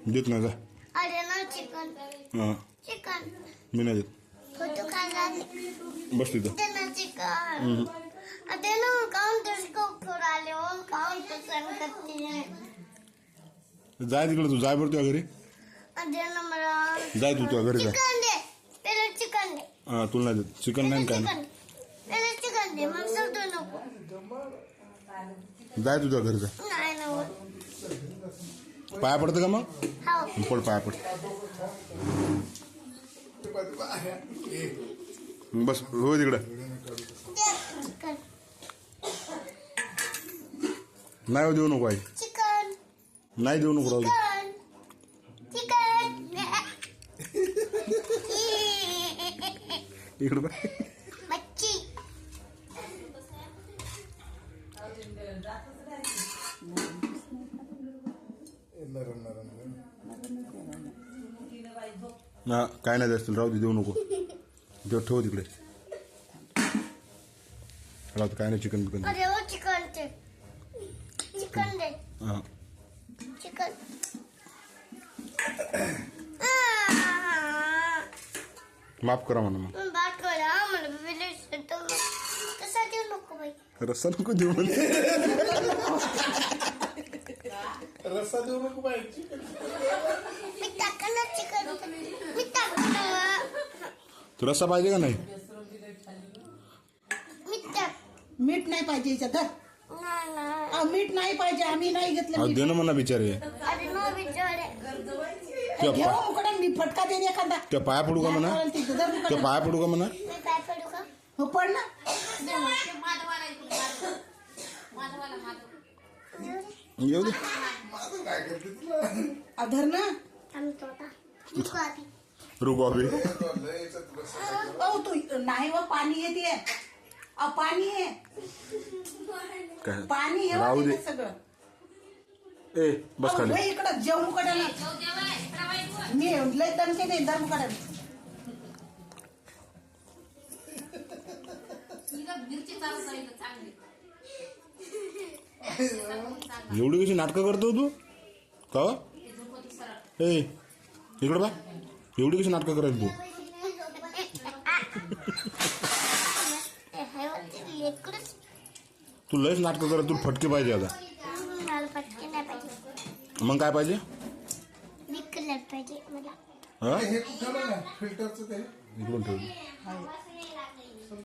देत नाही का? अरे ना चिकन हां चिकन मी नाही देत. फोटो खाला बस तिथं. ते ना चिकन अरे ना काउंटर को खोराले हो काउंटर सन करते हैं जाय तिकडे तू जाय बरं तुझ्या घरी. अरे ना मला जाय तू तुझ्या घरी जाय. चिकन दे पहिले चिकन दे हां तुला नाही देत चिकन नाही काय नाही. पहिले चिकन दे मग सगळं नको जाय तुझ्या घरी जाय. नाही ना होत. पाया पडतं का मग? हो पड पाया पड. बस हो तिकडं. दे चिकन नाही देऊ नको आई. चिकन नाही देऊ नको राहू दे. चिकन इकडं पाय. मच्छी हा काय नाही असतील राहू दे देऊ नको. ठेव तिकडे. राहू दे काय नाही चिकन बिकन. अरे वो चिकन दे चिकन दे हां चिकन माफ करा म्हणा मग. बात करा मला विलेज कसा देऊ नको बाई रस्सा नको देऊ म्हणे. रस्सा देऊ नको पाहिजे. मी टाकणार चिकन मी टाकणार तू रस्सा पाहिजे का नाही? मी टाक मीठ नाही पाहिजे याच्यात धर. नाही मीठ नाही पाहिजे आम्ही नाही घेतलं अहो मीठ. दे ना म्हणा बिचारे. अरे नो विचारे त्या घेऊ उकडून मी फटका दे एखादा. त्या पाया पडू का म्हणा? त्या पाया पडू का म्हणा? मी काय पडू का हो पड ना. येऊ दे. काय करते तुला धर ना. थांबतो आता नको आधी रुको अभि. ओ तू नाही व पाणी येते. पाणी आहे काय पाणी राहू दे. आहे सगळं. ए बस खाली. इकडं जेवण कडायला मी लय दणके नाही दम कडायला. एवढी कशी नाटकं करतो तू का? ए इकडं बा एवढी कशी नाटकं करायची तू? तू लयच नाटकं करत. तू फटके पाहिजे आता. मला पटके नाही पाहिजे मग काय पाहिजे? बिकलर पाहिजे मला हा हे ठेवलं ना फिल्टरचं ते इकडून ठेव.